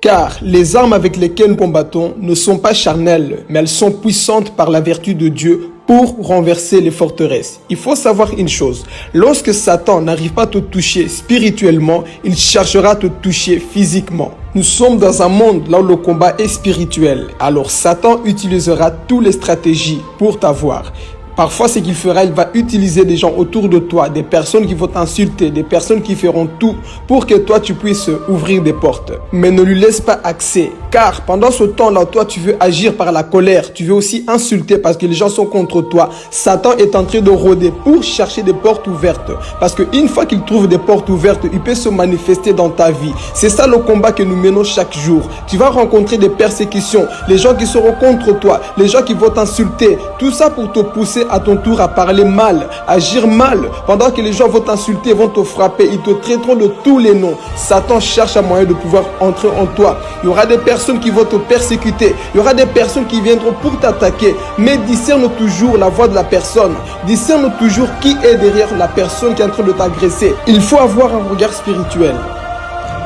Car les armes avec lesquelles nous combattons ne sont pas charnelles, mais elles sont puissantes par la vertu de Dieu pour renverser les forteresses. Il faut savoir une chose, lorsque Satan n'arrive pas à te toucher spirituellement, il cherchera à te toucher physiquement. Nous sommes dans un monde là où le combat est spirituel, alors Satan utilisera toutes les stratégies pour t'avoir. Parfois, ce qu'il fera, il va utiliser des gens autour de toi, des personnes qui vont t'insulter, des personnes qui feront tout pour que toi, tu puisses ouvrir des portes. Mais ne lui laisse pas accès, car pendant ce temps-là, toi, tu veux agir par la colère, tu veux aussi insulter parce que les gens sont contre toi. Satan est en train de rôder pour chercher des portes ouvertes, parce qu'une fois qu'il trouve des portes ouvertes, il peut se manifester dans ta vie. C'est ça le combat que nous menons chaque jour. Tu vas rencontrer des persécutions, les gens qui seront contre toi, les gens qui vont t'insulter, tout ça pour te pousser à ton tour à parler mal, agir mal. Pendant que les gens vont t'insulter, vont te frapper, ils te traiteront de tous les noms. Satan cherche un moyen de pouvoir entrer en toi. Il y aura des personnes qui vont te persécuter, il y aura des personnes qui viendront pour t'attaquer. Mais discerne toujours la voix de la personne, discerne toujours qui est derrière la personne qui est en train de t'agresser. Il faut avoir un regard spirituel.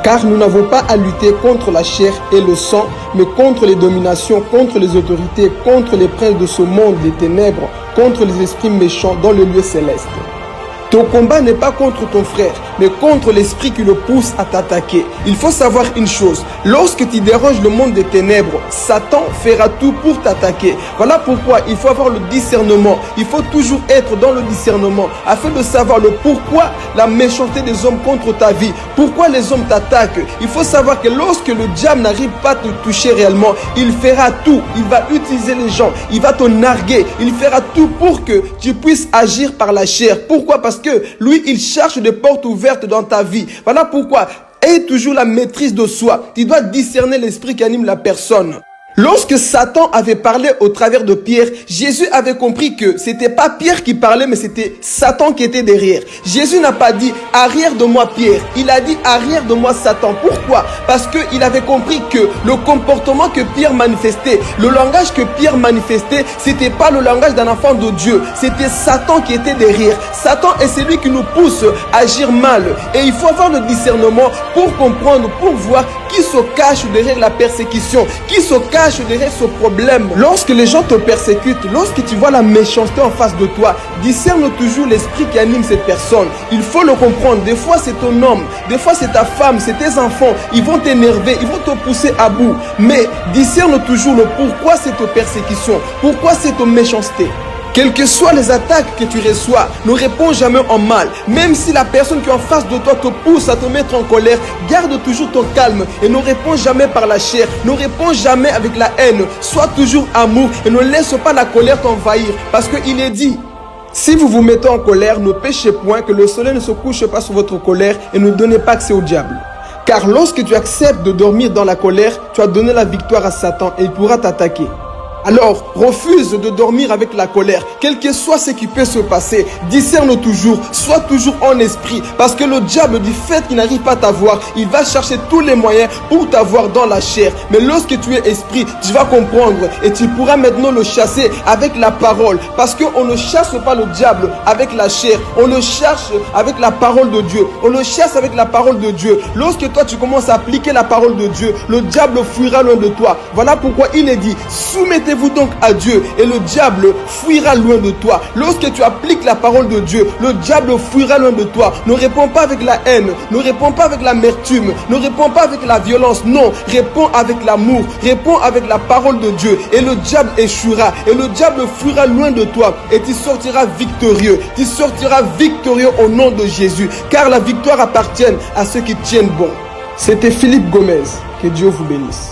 Car nous n'avons pas à lutter contre la chair et le sang, mais contre les dominations, contre les autorités, contre les princes de ce monde des ténèbres, contre les esprits méchants dans le lieu céleste. Ton combat n'est pas contre ton frère, mais contre l'esprit qui le pousse à t'attaquer. Il faut savoir une chose, lorsque tu déranges le monde des ténèbres, Satan fera tout pour t'attaquer. Voilà pourquoi il faut avoir le discernement. Il faut toujours être dans le discernement afin de savoir le pourquoi la méchanceté des hommes contre ta vie, pourquoi les hommes t'attaquent. Il faut savoir que lorsque le diable n'arrive pas à te toucher réellement, il fera tout. Il va utiliser les gens, il va te narguer, il fera tout pour que tu puisses agir par la chair. Pourquoi? Parce que lui, il cherche des portes ouvertes dans ta vie. Voilà pourquoi, aie toujours la maîtrise de soi. Tu dois discerner l'esprit qui anime la personne. Lorsque Satan avait parlé au travers de Pierre, Jésus avait compris que c'était pas Pierre qui parlait, mais c'était Satan qui était derrière. Jésus n'a pas dit « arrière de moi Pierre », il a dit « arrière de moi Satan ». Pourquoi? Parce qu'il avait compris que le comportement que Pierre manifestait, le langage que Pierre manifestait, c'était pas le langage d'un enfant de Dieu, c'était Satan qui était derrière. Satan est celui qui nous pousse à agir mal. Et il faut avoir le discernement pour comprendre, pour voir qui se cache derrière la persécution, qui se cache derrière ce problème. Lorsque les gens te persécutent, lorsque tu vois la méchanceté en face de toi, discerne toujours l'esprit qui anime cette personne. Il faut le comprendre. Des fois c'est ton homme, des fois c'est ta femme, c'est tes enfants. Ils vont t'énerver, ils vont te pousser à bout. Mais discerne toujours le pourquoi cette persécution, pourquoi cette méchanceté. Quelles que soient les attaques que tu reçois, ne réponds jamais en mal. Même si la personne qui est en face de toi te pousse à te mettre en colère, garde toujours ton calme et ne réponds jamais par la chair. Ne réponds jamais avec la haine. Sois toujours amour et ne laisse pas la colère t'envahir. Parce qu'il est dit, si vous vous mettez en colère, ne péchez point, que le soleil ne se couche pas sur votre colère et ne donnez pas accès au diable. Car lorsque tu acceptes de dormir dans la colère, tu as donné la victoire à Satan et il pourra t'attaquer. Alors, refuse de dormir avec la colère. Quel que soit ce qui peut se passer, discerne toujours, sois toujours en esprit. Parce que le diable, du fait qu'il n'arrive pas à t'avoir, il va chercher tous les moyens pour t'avoir dans la chair. Mais lorsque tu es esprit, tu vas comprendre et tu pourras maintenant le chasser avec la parole. Parce qu'on ne chasse pas le diable avec la chair, on le cherche avec la parole de Dieu. On le chasse avec la parole de Dieu. Lorsque toi tu commences à appliquer la parole de Dieu, le diable fuira loin de toi. Voilà pourquoi il est dit, soumettez-vous donc à Dieu et le diable fuira loin de toi. Lorsque tu appliques la parole de Dieu, le diable fuira loin de toi. Ne réponds pas avec la haine, ne réponds pas avec l'amertume, ne réponds pas avec la violence. Non, réponds avec l'amour, réponds avec la parole de Dieu et le diable échouera et le diable fuira loin de toi et tu sortiras victorieux. Tu sortiras victorieux au nom de Jésus, car la victoire appartient à ceux qui tiennent bon. C'était Philippe Gomez. Que Dieu vous bénisse.